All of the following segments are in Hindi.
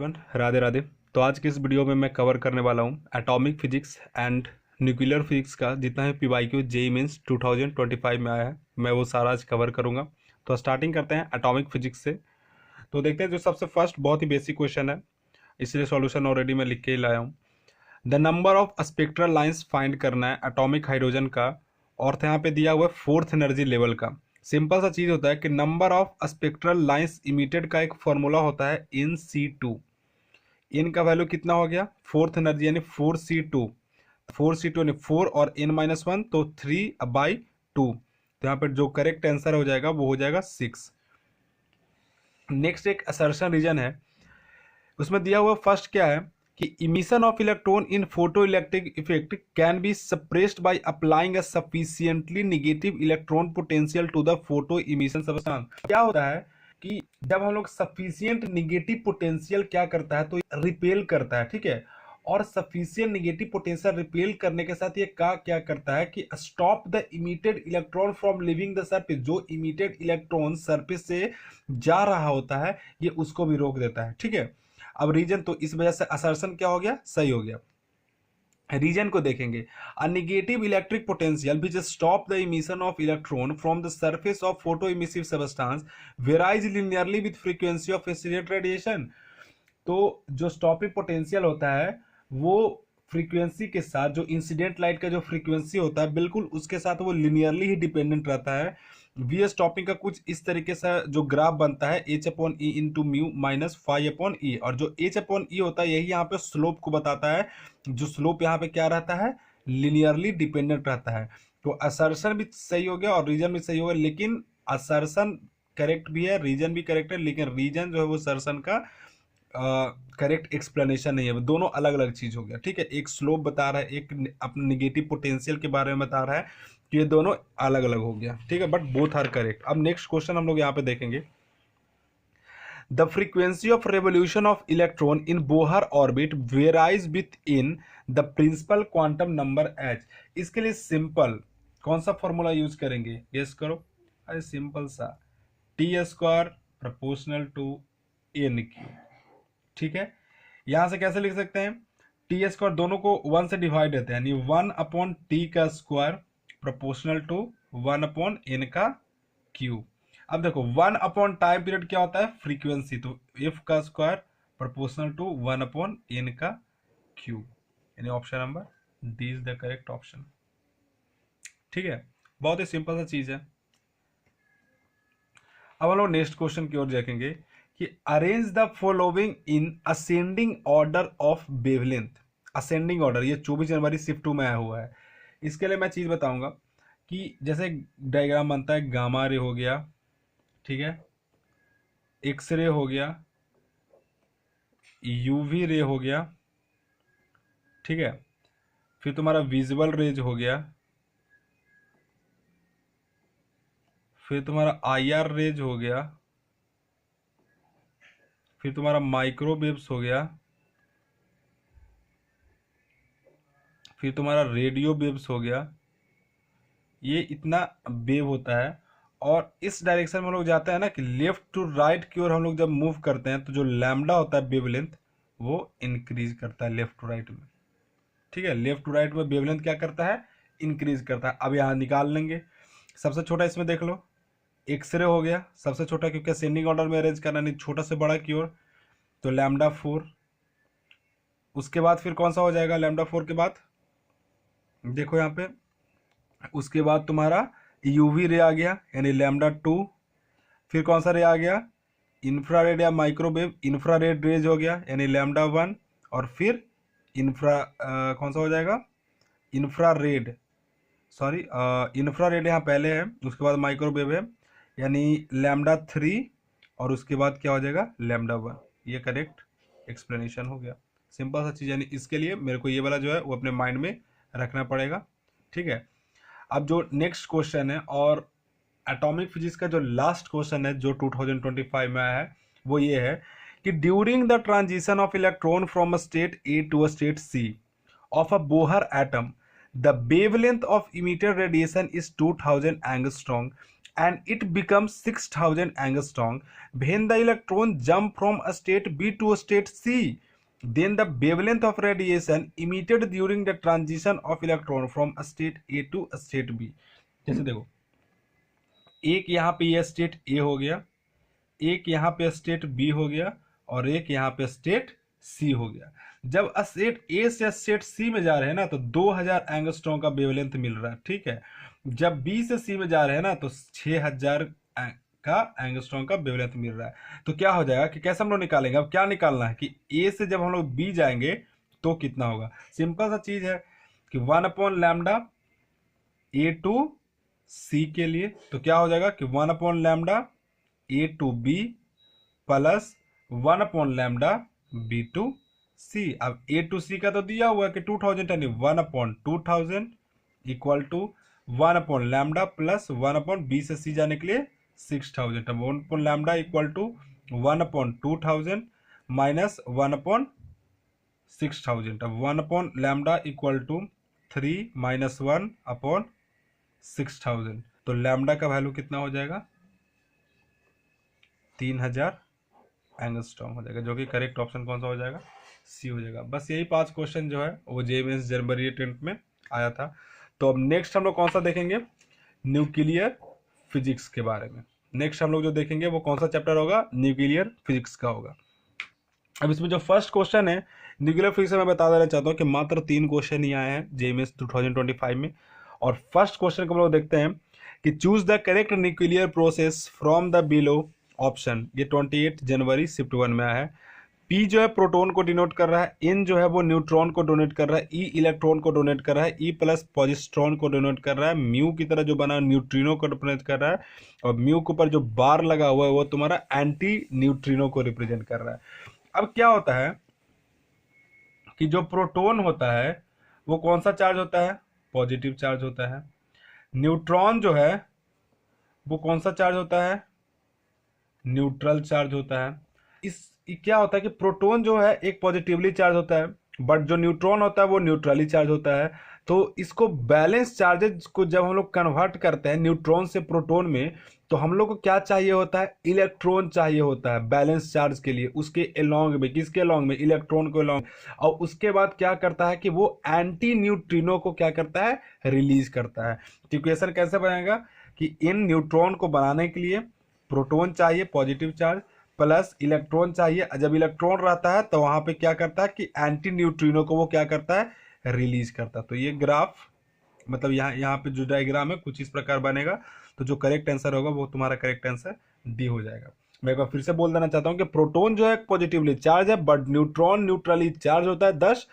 एवरीवन, राधे राधे। तो आज की इस वीडियो में मैं कवर करने वाला हूँ atomic physics and nuclear physics का जितना है पीवाईक्यू जेईई मेंस 2025 में आया है, मैं वो सारा आज कवर करूँगा। तो स्टार्टिंग करते हैं एटॉमिक फिजिक्स से। तो देखते हैं जो सबसे फर्स्ट बहुत ही बेसिक क्वेश्चन है, इसलिए सॉल्यूशन ऑलरेडी मैं लिख के ही लाया हूँ। The number of spectral lines find करना है एटॉमिक हाइड्रोजन का, और यहाँ पे दिया हुआ है फोर्थ एनर्जी लेवल का। सिंपल सा चीज़ होता है कि number of spectral lines emitted का एक फॉर्मूला होता है इन C2। इन का वैल्यू कितना हो गया, फोर्थ एनर्जी यानी 4C2। 4C2 यानी 4 और n-1 तो 3/2। तो यहाँ पर जो करेक्ट आंसर हो जाएगा वो हो जाएगा 6। नेक्स्ट एक असर्शन रीजन है, उसमें दिया हुआ फर्स्ट क्या है कि emission of electron in photo electric effect can be suppressed by applying a sufficiently negative electron potential to the photo emission substance. क्या होता है कि जब हम लोग सफिशिएंट नेगेटिव पोटेंशियल क्या करता है तो रिपेल करता है, ठीक है। और सफिशिएंट नेगेटिव पोटेंशियल रिपेल करने के साथ ये क्या करता है कि stop the emitted electron from living the surface. जो इमिटेड इलेक्ट्रॉन सरफेस से जा रहा होता है ये उसको भी रोक देता है, ठीक है। अब रीजन, तो इस वजह से असर्शन क्या हो गया, सही हो गया। रीजन को देखेंगे, a negative electric potential which stop the emission of electron from the surface of photo emissive substance varies linearly with frequency of incident radiation. तो जो स्टॉपिंग पोटेंशियल होता है वो फ्रीक्वेंसी के साथ, जो इंसिडेंट लाइट का जो फ्रीक्वेंसी होता है बिल्कुल उसके साथ वो लिनियरली ही डिपेंडेंट रहता है। वी स्टॉपिंग का कुछ इस तरीके से जो ग्राफ बनता है h/e into mu minus phi/e, और जो h/e होता है यही यहाँ पे स्लोप को बताता है। जो स्लोप यहाँ पे क्या रहता है, लिनियरली डिपेंडेंट रहता है। तो असर्शन भी सही हो गया और रीजन भी सही हो गया, लेकिन असर्शन करेक्ट भी है, रीजन भी करेक्ट है, लेकिन रीजन जो है वो असर्शन का करेक्ट एक्सप्लेनेशन नहीं है। दोनों अलग अलग चीज हो गया, ठीक है। एक स्लोप बता रहा है, एक अपने निगेटिव पोटेंशियल के बारे में बता रहा है, तो ये दोनों अलग अलग हो गया, ठीक है, बट बोथ आर करेक्ट। अब नेक्स्ट क्वेश्चन हम लोग यहाँ पे देखेंगे, the frequency of revolution of electron in Bohr orbit varies with in the principal quantum number h। इसके लिए सिंपल कौन सा फॉर्मूला यूज करेंगे, गेस करो। अरे सिंपल सा, T² प्रोपोर्शनल टू n3, ठीक है। यहां से कैसे लिख सकते हैं, T² दोनों को 1 से डिवाइड देते हैं, यानी 1/t का स्क्वायर प्रोपोर्शनल टू 1/n का क्यूब। अब देखो 1 टाइम पीरियड क्या होता है, फ्रीक्वेंसी, तो f का स्क्वायर प्रोपोर्शनल टू 1/n का क्यूब, यानी option number D is the correct option, ठीक है। बहुत ही सिंपल सा चीज है। अब हम लोग नेक्स्ट क्वेश्चन की ओर देखेंगे कि arrange the following in ascending order of wavelength. Ascending order, ये 24 जनवरी शिफ्ट 2 में आया हुआ है। इसके लिए मैं चीज बताऊंगा कि जैसे डायग्राम बनता है, गामा रे हो गया, ठीक है, एक्स रे हो गया, यूवी रे हो गया, ठीक है, फिर तुम्हारा विजुअल रेज हो गया, फिर तुम्हारा IR रेज हो गया, फिर तुम्हारा माइक्रोवेव्स हो गया, फिर तुम्हारा रेडियो वेव्स हो गया। ये इतना वेव होता है, और इस डायरेक्शन में हम लोग जाते हैं ना कि लेफ्ट टू राइट की ओर हम लोग जब मूव करते हैं तो जो लैम्डा होता है वेवलेंथ वो इंक्रीज करता है लेफ्ट टू राइट में, ठीक है। लेफ्ट टू राइट में वेवलेंथ क्या करता है, इंक्रीज करता है। अब यहाँ निकाल लेंगे, सबसे छोटा इसमें देख लो, एक्सरे हो गया सबसे छोटा, क्योंकि असेंडिंग ऑर्डर में अरेंज करना, नहीं छोटा से बड़ा की ओर, तो λ4। उसके बाद फिर कौन सा हो जाएगा, λ4 के बाद देखो यहाँ पे, उसके बाद तुम्हारा यूवी रे आ गया यानी λ2। फिर कौन सा रे आ गया, इंफ्रारेड या माइक्रोवेव इंफ्रारेड रेज हो गया यानी λ1। और फिर कौन सा हो जाएगा, इंफ्रारेड, सॉरी इंफ्रारेड यहाँ पहले है, उसके बाद माइक्रोवेव है यानी λ3, और उसके बाद क्या हो जाएगा λ1। ये करेक्ट एक्सप्लेनेशन हो गया, सिंपल सा चीज़। यानी इसके लिए मेरे को ये वाला जो है वो अपने माइंड में रखना पड़ेगा, ठीक है। अब जो नेक्स्ट क्वेश्चन है, और एटॉमिक फिजिक्स का जो लास्ट क्वेश्चन है जो 2025 में आया है, वो ये है कि during the transition of electron from a state A to a state C of a Bohr atom the wavelength of emitted radiation is 2000 angstrom and it becomes 6000 angstrom when the electron jump from a state B to a state C. Then the wavelength of radiation emitted during the transition of electron from a state A to a state B. जैसे देखो, एक यहाँ पे ये स्टेट ए हो गया, एक यहाँ पे स्टेट बी हो गया, और एक यहाँ पे स्टेट सी हो गया। जब स्टेट ए से स्टेट सी में जा रहे हैं ना तो 2000 एंगस्ट्रॉम का वेवलेंथ मिल रहा है, ठीक है। जब बी से सी में जा रहे हैं ना तो 6000 का एंगस्ट्रॉम का वेवलेंथ मिल रहा है। तो क्या हो जाएगा कि कैसे हम लोग निकालेंगे, अब क्या निकालना है कि ए से जब हम लोग बी जाएंगे तो कितना होगा। सिंपल सा चीज है कि 1/λ ए टू सी के लिए, तो क्या हो जाएगा कि 1/λ A to B plus 1/λ B to C. अब ए टू सी का तो दिया हुआ है कि 2000 यानी 1/2000 इक्वल टू 1/λ प्लस 1/बी से सी जाने के लिए 6000। अब 1/λ इक्वल टू 1/2000 माइनस 1/6000। अब 1/λ इक्वल टू 3 माइनस 1/6000। तो लैम्डा का वैल्यू कितना हो जाएगा, 3000 एंगस्ट्रॉम हो जाएगा, जो कि करेक्ट ऑप्शन कौन सा हो जाएगा, सी हो जाएगा। बस यही 5 क्वेश्चन जो है वो जेईई जनवरी 10 में आया था। तो अब नेक्स्ट हम लोग कौन सा देखेंगे, न्यूक्लियर फिजिक्स के बारे में। नेक्स्ट हम लोग जो देखेंगे वो कौन सा चैप्टर होगा, न्यूक्लियर फिजिक्स का होगा। अब इसमें जो फर्स्ट क्वेश्चन है न्यूक्लियर फिजिक्स में, मैं बता देना चाहता हूँ कि मात्र 3 क्वेश्चन ही आए हैं जेईई 2025 में। और फर्स्ट क्वेश्चन को हम लोग देखते हैं कि choose the correct nuclear process from the below option. ये 28 जनवरी शिफ्ट 1 में आया है। पी जो है प्रोटॉन को डिनोट कर रहा है, एन जो है वो न्यूट्रॉन को डोनेट कर रहा है, ई इलेक्ट्रॉन को डोनेट कर रहा है, ई प्लस पॉजिट्रॉन को डोनेट कर रहा है, म्यू की तरह जो बना न्यूट्रिनो को डोनेट कर रहा है, और म्यू के ऊपर जो बार लगा हुआ है वो तुम्हारा एंटी न्यूट्रिनो को रिप्रेजेंट कर रहा है। अब क्या होता है कि जो प्रोटॉन होता है वो कौन सा चार्ज होता है, पॉजिटिव चार्ज होता है। न्यूट्रॉन जो है वो कौन सा चार्ज होता है, न्यूट्रल चार्ज होता है। क्या होता है कि प्रोटॉन जो है एक पॉजिटिवली चार्ज होता है, बट जो न्यूट्रॉन होता है वो न्यूट्रली चार्ज होता है। तो इसको बैलेंस चार्जेज को जब हम लोग कन्वर्ट करते हैं न्यूट्रॉन से प्रोटॉन में, तो हम लोग को क्या चाहिए होता है, इलेक्ट्रॉन चाहिए होता है बैलेंस चार्ज के लिए, उसके अलोंग में, किसके अलोंग में, इलेक्ट्रॉन को अलोंग। और उसके बाद क्या करता है कि वो एंटी न्यूट्रिनो को क्या करता है, रिलीज करता है। तो इक्वेशन कैसे बनेगा कि इन न्यूट्रॉन को बनाने के लिए प्रोटॉन चाहिए पॉजिटिव चार्ज प्लस इलेक्ट्रॉन चाहिए। जब इलेक्ट्रॉन रहता है तो वहां पे क्या करता है कि एंटी न्यूट्रिनो को वो क्या करता है, रिलीज करता है। तो ये ग्राफ मतलब यहाँ पे जो डायग्राम है कुछ इस प्रकार बनेगा। तो जो करेक्ट आंसर होगा वो तुम्हारा करेक्ट आंसर डी हो जाएगा। मैं एक बार फिर से बोल देना चाहता हूँ कि प्रोटॉन जो है पॉजिटिवली चार्ज है, बट न्यूट्रॉन न्यूट्रली चार्ज होता है। Thus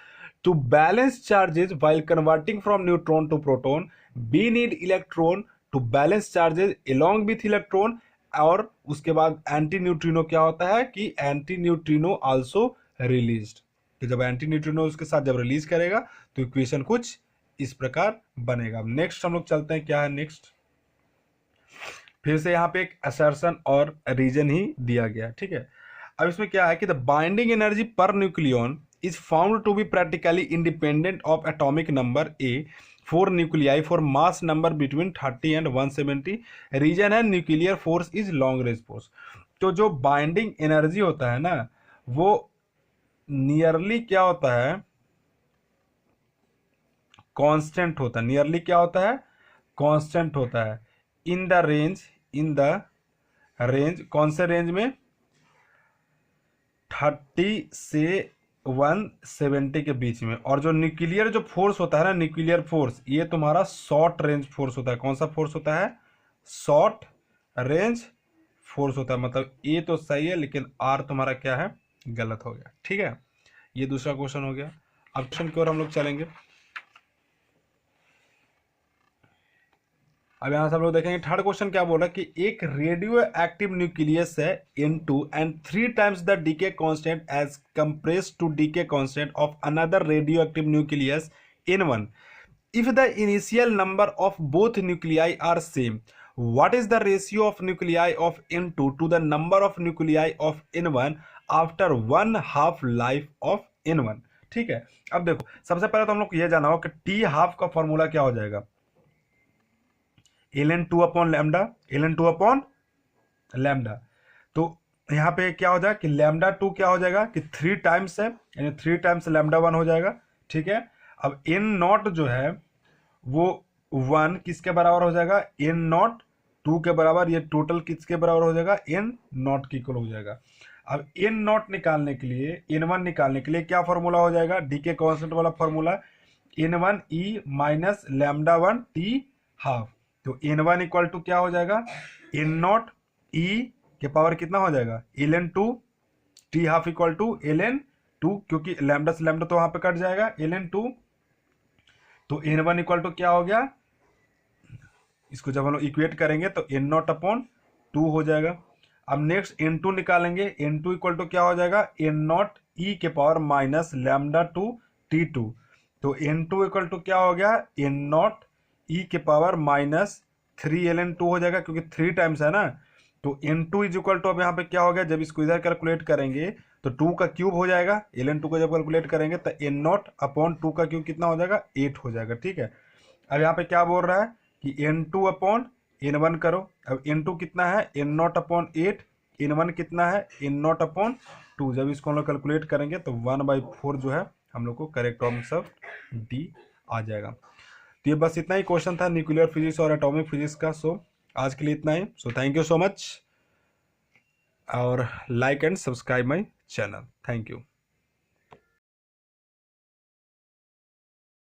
to balance charges while converting from neutron to proton we need electron to balance charges along with electron. और उसके बाद एंटी न्यूट्रिनो क्या होता है कि एंटी न्यूट्रिनो आल्सो रिलीज्ड। तो जब एंटी न्यूट्रिनो उसके साथ जब रिलीज करेगा तो इक्वेशन कुछ इस प्रकार बनेगा। नेक्स्ट हम लोग चलते हैं, क्या है नेक्स्ट, फिर से यहाँ पे एक असर्शन और रीजन ही दिया गया, ठीक है। अब इसमें क्या है कि the binding energy per nucleon is found to be practically independent of atomic number A for nuclei for mass number between 30 and 170। Reason है nuclear force is long range force. तो जो बाइंडिंग एनर्जी होता है ना वो नियरली क्या होता है, कांस्टेंट होता है। नियरली क्या होता है, कांस्टेंट होता है। इन द रेंज कौन से रेंज में, 30 से 170 के बीच में। और जो न्यूक्लियर जो फोर्स होता है ना, न्यूक्लियर फोर्स ये तुम्हारा शॉर्ट रेंज फोर्स होता है। कौन सा फोर्स होता है, शॉर्ट रेंज फोर्स होता है। मतलब ए तो सही है लेकिन आर तुम्हारा क्या है, गलत हो गया, ठीक है। ये दूसरा क्वेश्चन हो गया। अब क्वेश्चन की ओर हम लोग चलेंगे। अब यहां से हम लोग देखेंगे थर्ड क्वेश्चन क्या बोल रहा है कि एक रेडियो एक्टिव न्यूक्लियस है N2 and 3 times the decay constant as compressed to decay constant of another radioactive nucleus N1 if the initial number of both nuclei are same. What is the ratio of nuclei of N2 to the number of nuclei of N1 after 1/2 life of N1। ठीक है, अब देखो सबसे पहले तो हम लोग ये जाना हो कि टी हाफ का फॉर्मूला क्या हो जाएगा, ln2 upon lambda, ln2 upon lambda. तो यहाँ पे क्या हो जाएगा कि λ2 क्या हो जाएगा कि 3 टाइम्स है, यानी 3 टाइम्स λ1 हो जाएगा। ठीक है, अब n नॉट जो है वो 1 किसके बराबर हो जाएगा, n नॉट 2 के बराबर, ये टोटल किसके बराबर हो जाएगा, n नॉट के इक्वल हो जाएगा। अब n नॉट निकालने के लिए, n1 निकालने के लिए क्या फॉर्मूला हो जाएगा, डी के कॉन्स्टेंट वाला formula, n1 e minus λ1 t half. तो n1 इक्वल टू क्या हो जाएगा, n नॉट e के पावर कितना हो जाएगा, ln2 t half equal to ln2, क्योंकि लैम्डा से लैम्डा तो वहां पे कट जाएगा, ln2। तो n1 इक्वल टू क्या हो गया, इसको जब हम लोग इक्वेट करेंगे तो n नॉट अपॉन 2 हो जाएगा। अब नेक्स्ट n2 निकालेंगे, n2 इक्वल टू क्या हो जाएगा, n नॉट e के पावर माइनस λ2 t2। तो n2 इक्वल टू क्या हो गया, n नॉट e के पावर माइनस 3ln2 हो जाएगा, क्योंकि 3 टाइम्स है ना। तो n2 इज इक्वल टू, अब यहाँ पे क्या हो गया, जब इसको इधर कैलकुलेट करेंगे तो 2 का क्यूब हो जाएगा, ln2 को जब कैलकुलेट करेंगे तो n नॉट अपॉन 2 का क्यूब कितना हो जाएगा, 8 हो जाएगा। ठीक है, अब यहाँ पे क्या बोल रहा है कि n2 अपॉन n1 करो। अब n2 कितना है, n नॉट अपॉन 8, n1 कितना है, n नॉट अपॉन 2। जब इसको हम लोग कैलकुलेट करेंगे तो 1/4 जो है हम लोग को करेक्ट आंसर डी आ जाएगा। तो ये बस इतना ही क्वेश्चन था न्यूक्लियर फिजिक्स और एटॉमिक फिजिक्स का। सो आज के लिए इतना ही। So thank you so much, और like and subscribe my channel. Thank you.